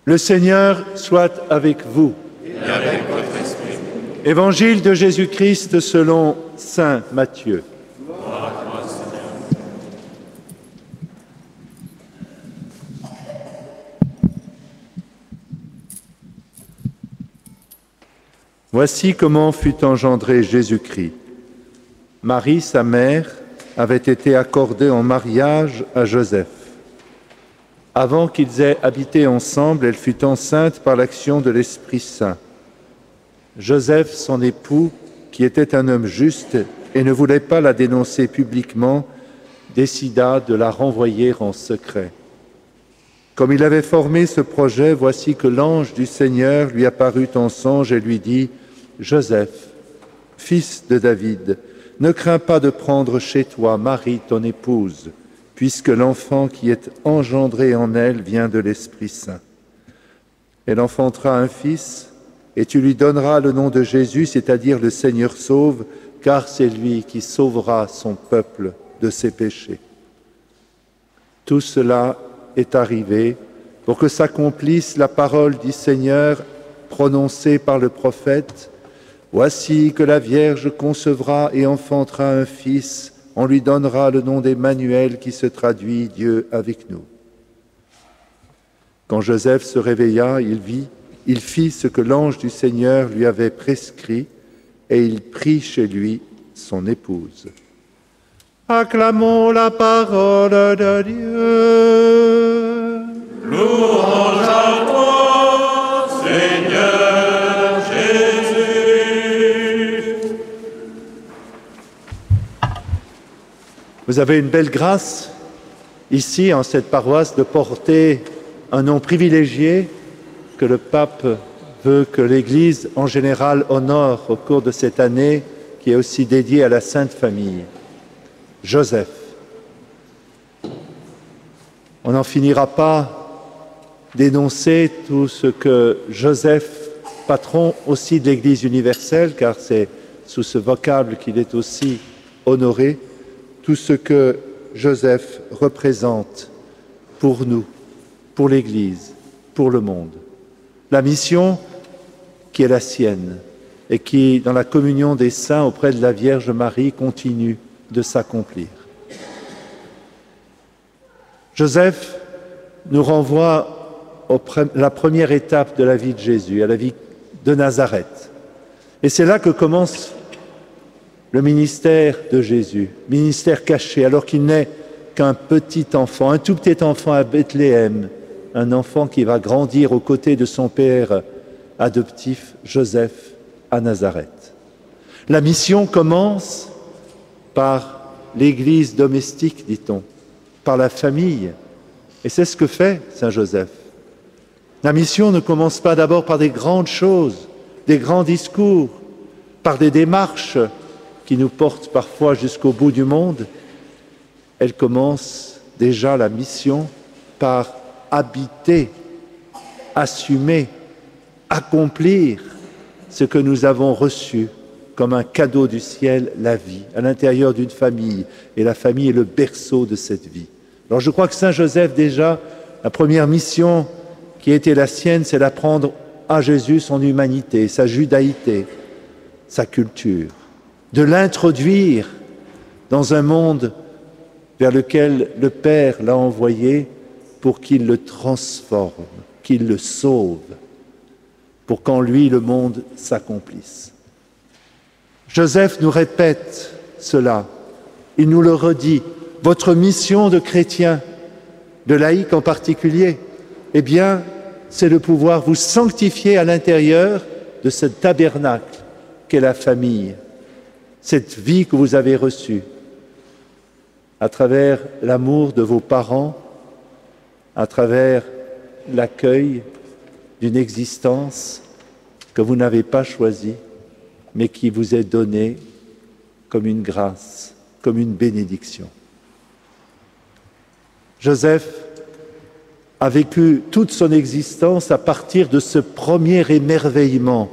Le Seigneur soit avec vous. Et avec votre esprit. Évangile de Jésus-Christ selon saint Matthieu. Gloire à toi, Seigneur. Voici comment fut engendré Jésus-Christ. Marie, sa mère, avait été accordée en mariage à Joseph. Avant qu'ils aient habité ensemble, elle fut enceinte par l'action de l'Esprit Saint. Joseph, son époux, qui était un homme juste et ne voulait pas la dénoncer publiquement, décida de la renvoyer en secret. Comme il avait formé ce projet, voici que l'ange du Seigneur lui apparut en songe et lui dit « Joseph, fils de David, ne crains pas de prendre chez toi Marie, ton épouse, puisque l'enfant qui est engendré en elle vient de l'Esprit Saint. Elle enfantera un fils, et tu lui donneras le nom de Jésus, c'est-à-dire le Seigneur sauve, car c'est lui qui sauvera son peuple de ses péchés. » Tout cela est arrivé pour que s'accomplisse la parole du Seigneur prononcée par le prophète. « Voici que la Vierge concevra et enfantera un fils, on lui donnera le nom d'Emmanuel qui se traduit Dieu avec nous. » Quand Joseph se réveilla, il fit ce que l'ange du Seigneur lui avait prescrit et il prit chez lui son épouse. Acclamons la parole de Dieu. Louange à toi, Seigneur Jésus. Vous avez une belle grâce ici en cette paroisse de porter un nom privilégié que le pape veut que l'Église en général honore au cours de cette année qui est aussi dédiée à la Sainte Famille. Joseph. On n'en finira pas d'énoncer tout ce que Joseph, patron aussi de l'Église universelle, car c'est sous ce vocable qu'il est aussi honoré, tout ce que Joseph représente pour nous, pour l'Église, pour le monde. La mission qui est la sienne et qui, dans la communion des saints auprès de la Vierge Marie, continue de s'accomplir. Joseph nous renvoie à la première étape de la vie de Jésus, à la vie de Nazareth. Et c'est là que commence le ministère de Jésus, ministère caché, alors qu'il n'est qu'un petit enfant, un tout petit enfant à Bethléem, un enfant qui va grandir aux côtés de son père adoptif, Joseph, à Nazareth. La mission commence par l'Église domestique, dit-on, par la famille. Et c'est ce que fait Saint Joseph. La mission ne commence pas d'abord par des grandes choses, des grands discours, par des démarches qui nous portent parfois jusqu'au bout du monde. Elle commence déjà la mission par habiter, assumer, accomplir ce que nous avons reçu comme un cadeau du ciel, la vie, à l'intérieur d'une famille. Et la famille est le berceau de cette vie. Alors je crois que Saint Joseph, déjà, la première mission qui était la sienne, c'est d'apprendre à Jésus son humanité, sa judaïté, sa culture, de l'introduire dans un monde vers lequel le Père l'a envoyé pour qu'il le transforme, qu'il le sauve, pour qu'en lui le monde s'accomplisse. Joseph nous répète cela, il nous le redit. Votre mission de chrétien, de laïc en particulier, eh bien, c'est de pouvoir vous sanctifier à l'intérieur de ce tabernacle qu'est la famille, cette vie que vous avez reçue, à travers l'amour de vos parents, à travers l'accueil d'une existence que vous n'avez pas choisie, mais qui vous est donnée comme une grâce, comme une bénédiction. Joseph a vécu toute son existence à partir de ce premier émerveillement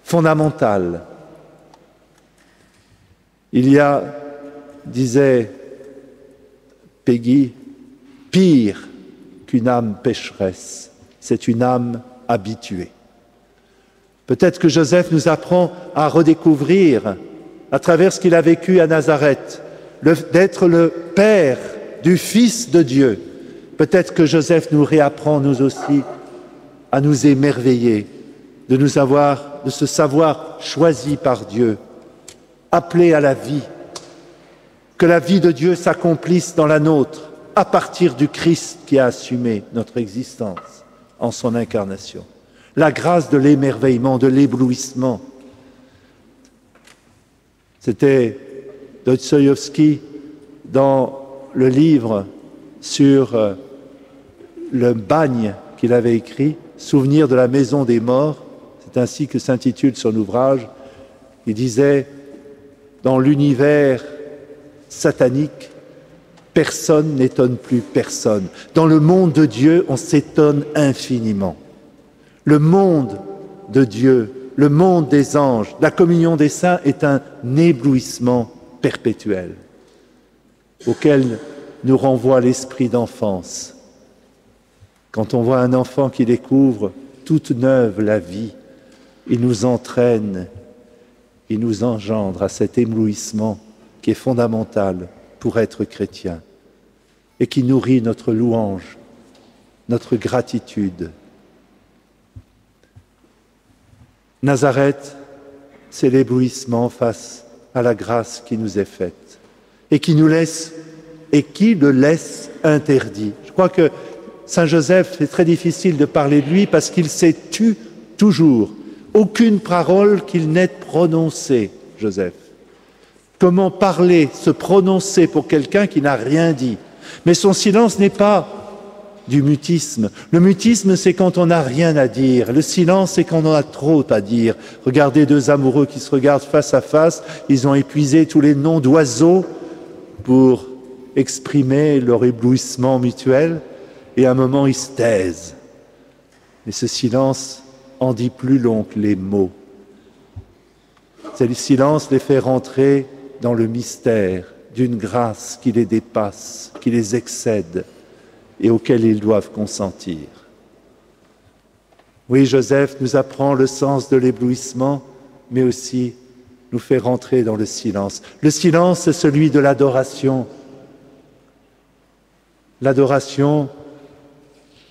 fondamental. Il y a, disait Peggy, pire qu'une âme pécheresse, c'est une âme habituée. Peut-être que Joseph nous apprend à redécouvrir, à travers ce qu'il a vécu à Nazareth, d'être le Père du Fils de Dieu. Peut-être que Joseph nous réapprend, nous aussi, à nous émerveiller, de se savoir choisi par Dieu, appelé à la vie, que la vie de Dieu s'accomplisse dans la nôtre, à partir du Christ qui a assumé notre existence en son incarnation. La grâce de l'émerveillement, de l'éblouissement. C'était Dostoïevski dans le livre sur le bagne qu'il avait écrit, Souvenir de la maison des morts, c'est ainsi que s'intitule son ouvrage. Il disait, dans l'univers satanique, personne n'étonne plus personne. Dans le monde de Dieu, on s'étonne infiniment. Le monde de Dieu, le monde des anges, la communion des saints est un éblouissement perpétuel auquel nous renvoie l'esprit d'enfance. Quand on voit un enfant qui découvre toute neuve la vie, il nous entraîne, il nous engendre à cet éblouissement qui est fondamental pour être chrétien et qui nourrit notre louange, notre gratitude. Nazareth, c'est l'éblouissement face à la grâce qui nous est faite et qui le laisse interdit. Je crois que Saint Joseph, c'est très difficile de parler de lui parce qu'il s'est tu toujours. Aucune parole qu'il n'ait prononcée, Joseph. Comment parler, se prononcer pour quelqu'un qui n'a rien dit? Mais son silence n'est pas du mutisme. Le mutisme, c'est quand on n'a rien à dire. Le silence, c'est quand on a trop à dire. Regardez deux amoureux qui se regardent face à face, ils ont épuisé tous les noms d'oiseaux pour exprimer leur éblouissement mutuel, et à un moment, ils se taisent. Et ce silence en dit plus long que les mots. Le silence les fait rentrer dans le mystère d'une grâce qui les dépasse, qui les excède et auquel ils doivent consentir. Oui, Joseph nous apprend le sens de l'éblouissement, mais aussi nous fait rentrer dans le silence. Le silence, c'est celui de l'adoration. L'adoration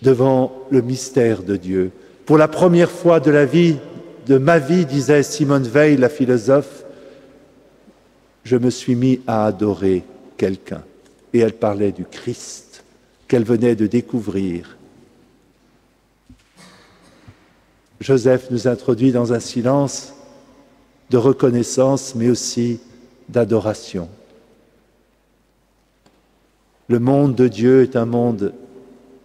devant le mystère de Dieu. Pour la première fois de ma vie, disait Simone Weil, la philosophe, je me suis mis à adorer quelqu'un. Et elle parlait du Christ qu'elle venait de découvrir. Joseph nous introduit dans un silence de reconnaissance, mais aussi d'adoration. Le monde de Dieu est un monde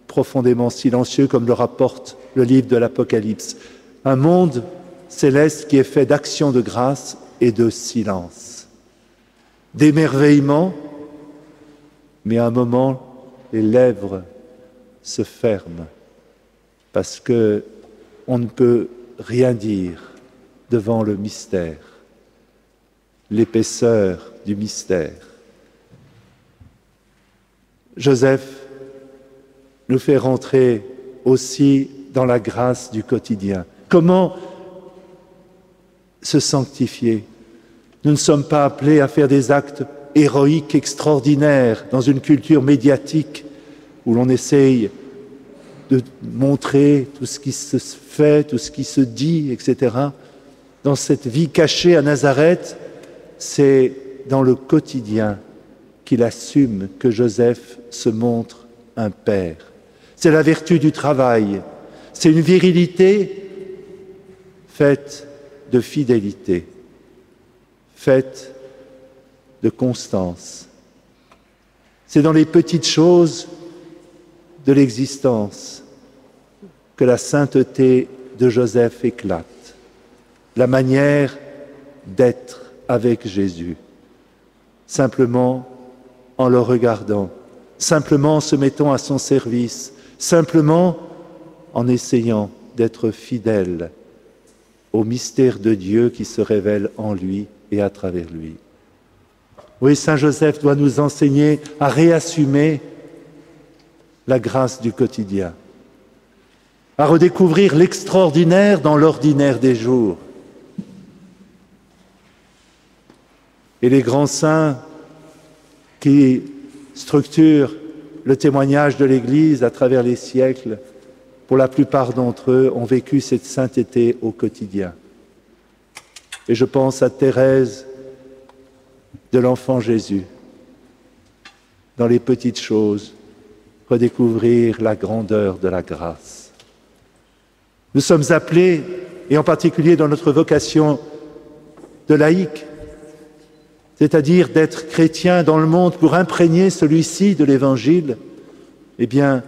profondément silencieux, comme le rapporte le livre de l'Apocalypse. Un monde céleste qui est fait d'actions de grâce et de silence, d'émerveillement, mais à un moment, les lèvres se ferment parce que on ne peut rien dire devant le mystère, l'épaisseur du mystère. Joseph nous fait rentrer aussi dans la grâce du quotidien. Comment se sanctifier? Nous ne sommes pas appelés à faire des actes héroïques, extraordinaires, dans une culture médiatique où l'on essaye de montrer tout ce qui se fait, tout ce qui se dit, etc. Dans cette vie cachée à Nazareth, c'est dans le quotidien qu'il assume que Joseph se montre un père. C'est la vertu du travail, c'est une virilité faite de fidélité, faite de constance. C'est dans les petites choses de l'existence que la sainteté de Joseph éclate, la manière d'être avec Jésus, simplement en le regardant, simplement en se mettant à son service, simplement en essayant d'être fidèle au mystère de Dieu qui se révèle en lui et à travers lui. Oui, Saint Joseph doit nous enseigner à réassumer la grâce du quotidien, à redécouvrir l'extraordinaire dans l'ordinaire des jours. Et les grands saints qui structurent le témoignage de l'Église à travers les siècles, pour la plupart d'entre eux, ont vécu cette sainteté au quotidien. Et je pense à Thérèse de l'Enfant Jésus, dans les petites choses, redécouvrir la grandeur de la grâce. Nous sommes appelés, et en particulier dans notre vocation de laïc, c'est-à-dire d'être chrétiens dans le monde pour imprégner celui-ci de l'Évangile, eh bien,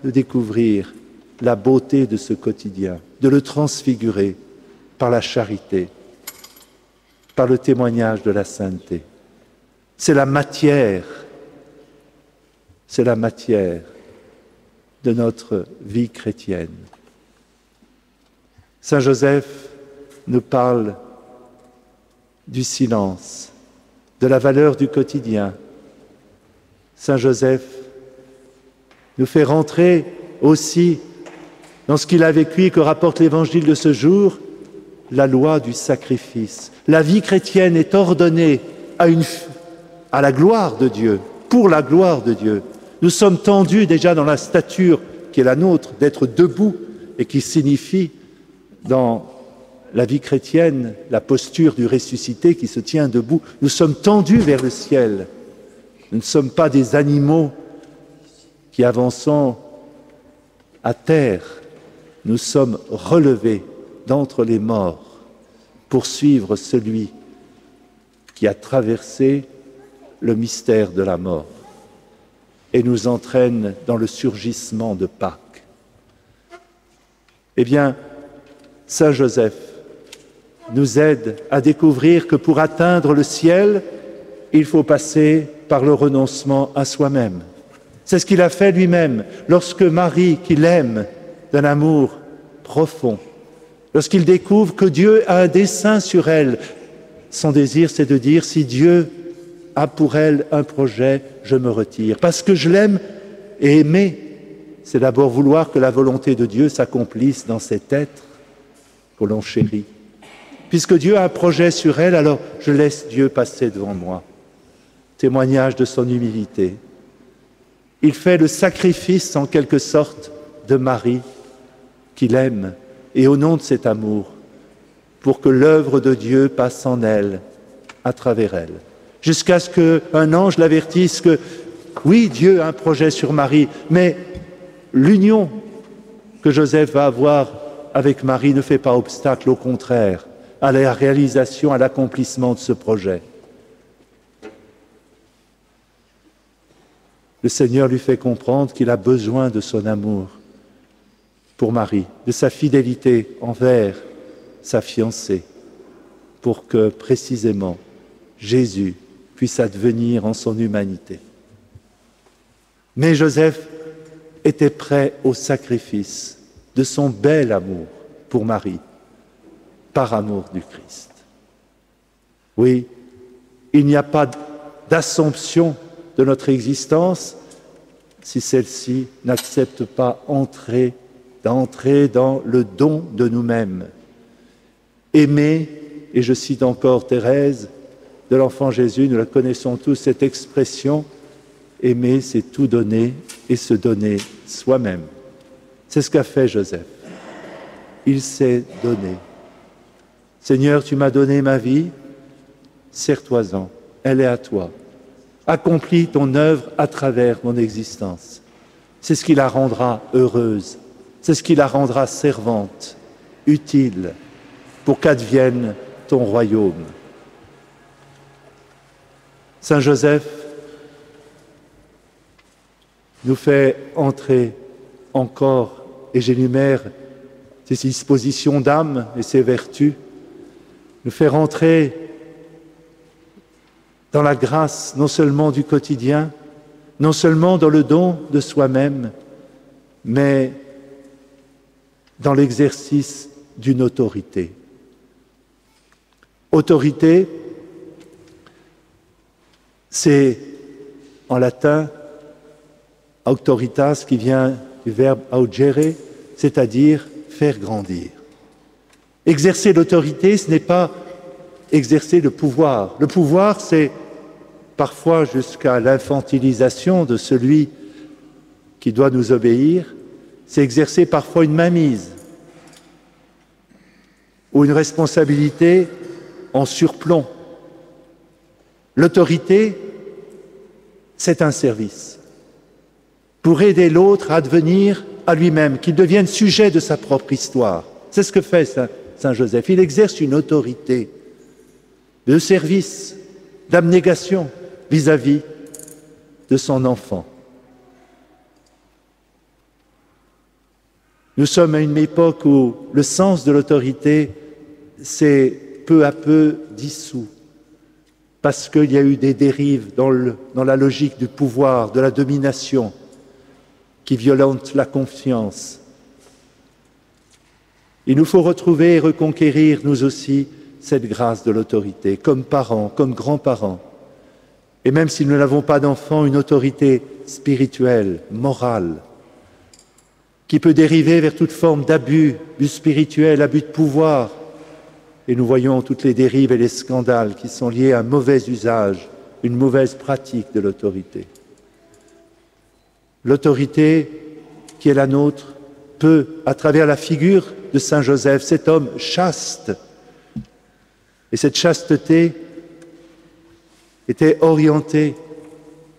de découvrir la beauté de ce quotidien, de le transfigurer par la charité, par le témoignage de la sainteté. C'est la matière de notre vie chrétienne. Saint Joseph nous parle du silence, de la valeur du quotidien. Saint Joseph nous fait rentrer aussi dans ce qu'il a vécu et que rapporte l'Évangile de ce jour, la loi du sacrifice. La vie chrétienne est ordonnée à la gloire de Dieu, pour la gloire de Dieu. Nous sommes tendus déjà dans la stature qui est la nôtre, d'être debout et qui signifie dans la vie chrétienne la posture du ressuscité qui se tient debout. Nous sommes tendus vers le ciel. Nous ne sommes pas des animaux qui avançons à terre. Nous sommes relevés d'entre les morts pour suivre celui qui a traversé le mystère de la mort et nous entraîne dans le surgissement de Pâques. Eh bien, Saint Joseph nous aide à découvrir que pour atteindre le ciel, il faut passer par le renoncement à soi-même. C'est ce qu'il a fait lui-même lorsque Marie, qu'il aime d'un amour profond, lorsqu'il découvre que Dieu a un dessein sur elle, son désir c'est de dire, si Dieu a pour elle un projet, je me retire. Parce que je l'aime et aimer, c'est d'abord vouloir que la volonté de Dieu s'accomplisse dans cet être que l'on chérit. Puisque Dieu a un projet sur elle, alors je laisse Dieu passer devant moi. Témoignage de son humilité. Il fait le sacrifice en quelque sorte de Marie, qu'il aime, et au nom de cet amour, pour que l'œuvre de Dieu passe en elle, à travers elle. Jusqu'à ce qu'un ange l'avertisse que, oui, Dieu a un projet sur Marie, mais l'union que Joseph va avoir avec Marie ne fait pas obstacle, au contraire, à la réalisation, à l'accomplissement de ce projet. Le Seigneur lui fait comprendre qu'il a besoin de son amour pour Marie, de sa fidélité envers sa fiancée, pour que précisément Jésus puisse advenir en son humanité. Mais Joseph était prêt au sacrifice de son bel amour pour Marie, par amour du Christ. Oui, il n'y a pas d'assomption de notre existence si celle-ci n'accepte pas d'entrer dans le don de nous-mêmes. Aimer, et je cite encore Thérèse de l'Enfant Jésus, nous la connaissons tous, cette expression, aimer, c'est tout donner et se donner soi-même. C'est ce qu'a fait Joseph. Il s'est donné. Seigneur, tu m'as donné ma vie, sers-toi-en, elle est à toi. Accomplis ton œuvre à travers mon existence. C'est ce qui la rendra heureuse, c'est ce qui la rendra servante, utile, pour qu'advienne ton royaume. Saint Joseph nous fait entrer encore, et j'énumère ses dispositions d'âme et ses vertus, nous fait rentrer dans la grâce non seulement du quotidien, non seulement dans le don de soi-même, mais dans l'exercice d'une autorité. Autorité, c'est en latin auctoritas qui vient du verbe augere, c'est-à-dire faire grandir. Exercer l'autorité, ce n'est pas exercer le pouvoir. Le pouvoir, c'est parfois jusqu'à l'infantilisation de celui qui doit nous obéir, c'est exercer parfois une mainmise ou une responsabilité en surplomb. L'autorité, c'est un service pour aider l'autre à devenir à lui-même, qu'il devienne sujet de sa propre histoire. C'est ce que fait Saint Joseph. Il exerce une autorité de service, d'abnégation vis-à-vis de son enfant. Nous sommes à une époque où le sens de l'autorité s'est peu à peu dissous, parce qu'il y a eu des dérives dans la logique du pouvoir, de la domination, qui violentent la confiance. Il nous faut retrouver et reconquérir, nous aussi, cette grâce de l'autorité, comme parents, comme grands-parents. Et même si nous n'avons pas d'enfants, une autorité spirituelle, morale, qui peut dériver vers toute forme d'abus, abus spirituel, abus de pouvoir. Et nous voyons toutes les dérives et les scandales qui sont liés à un mauvais usage, une mauvaise pratique de l'autorité. L'autorité qui est la nôtre peut, à travers la figure de Saint Joseph, cet homme chaste, et cette chasteté était orientée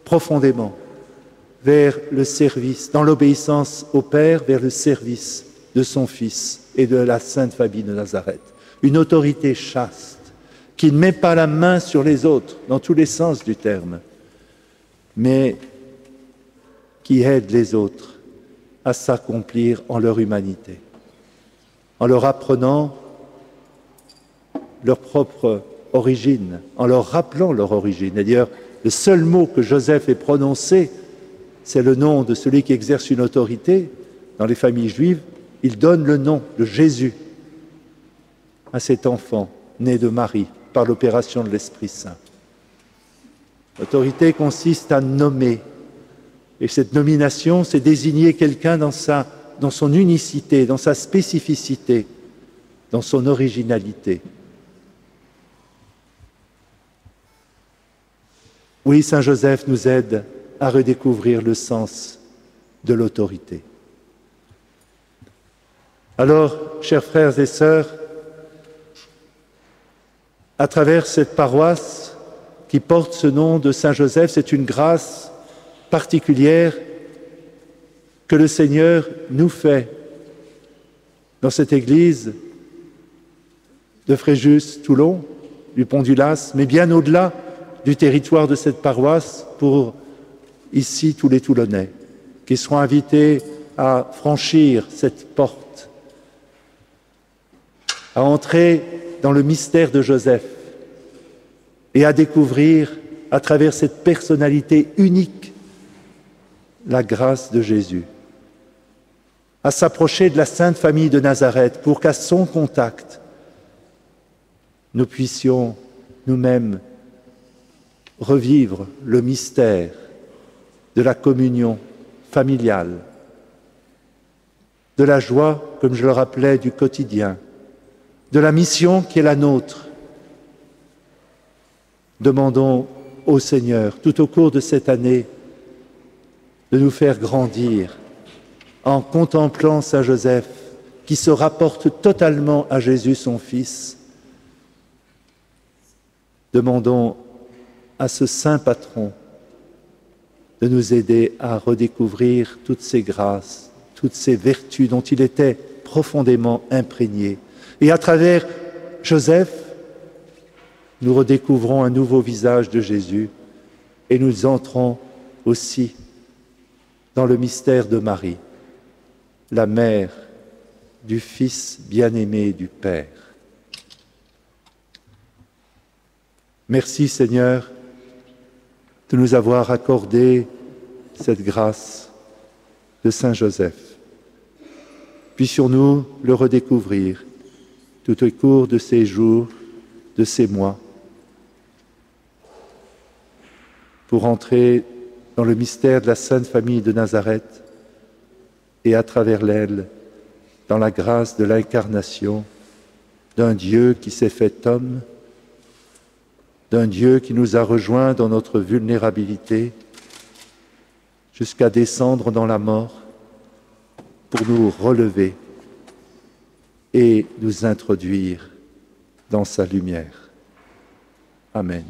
profondément vers le service, dans l'obéissance au Père, vers le service de son Fils et de la Sainte Famille de Nazareth. Une autorité chaste, qui ne met pas la main sur les autres, dans tous les sens du terme, mais qui aide les autres à s'accomplir en leur humanité, en leur apprenant leur propre origine, en leur rappelant leur origine. Et d'ailleurs, le seul mot que Joseph ait prononcé, c'est le nom de celui qui exerce une autorité dans les familles juives. Il donne le nom de Jésus à cet enfant né de Marie par l'opération de l'Esprit Saint. L'autorité consiste à nommer. Et cette nomination, c'est désigner quelqu'un dans son unicité, dans sa spécificité, dans son originalité. Oui, Saint Joseph nous aide à redécouvrir le sens de l'autorité. Alors, chers frères et sœurs, à travers cette paroisse qui porte ce nom de Saint Joseph, c'est une grâce particulière que le Seigneur nous fait dans cette église de Fréjus, Toulon, du Pont du Las, mais bien au-delà du territoire de cette paroisse pour ici tous les Toulonnais, qui seront invités à franchir cette porte, à entrer dans le mystère de Joseph et à découvrir à travers cette personnalité unique la grâce de Jésus, à s'approcher de la Sainte Famille de Nazareth pour qu'à son contact, nous puissions nous-mêmes revivre le mystère de la communion familiale, de la joie, comme je le rappelais, du quotidien, de la mission qui est la nôtre. Demandons au Seigneur, tout au cours de cette année, de nous faire grandir en contemplant Saint Joseph, qui se rapporte totalement à Jésus, son Fils. Demandons à ce saint patron de nous aider à redécouvrir toutes ces grâces, toutes ces vertus dont il était profondément imprégné. Et à travers Joseph, nous redécouvrons un nouveau visage de Jésus et nous entrons aussi dans le mystère de Marie, la mère du Fils bien-aimé du Père. Merci Seigneur de nous avoir accordé cette grâce de Saint Joseph. Puissions-nous le redécouvrir tout au cours de ces jours, de ces mois, pour entrer dans le mystère de la Sainte Famille de Nazareth et à travers elle, dans la grâce de l'incarnation d'un Dieu qui s'est fait homme, d'un Dieu qui nous a rejoints dans notre vulnérabilité jusqu'à descendre dans la mort pour nous relever et nous introduire dans sa lumière. Amen.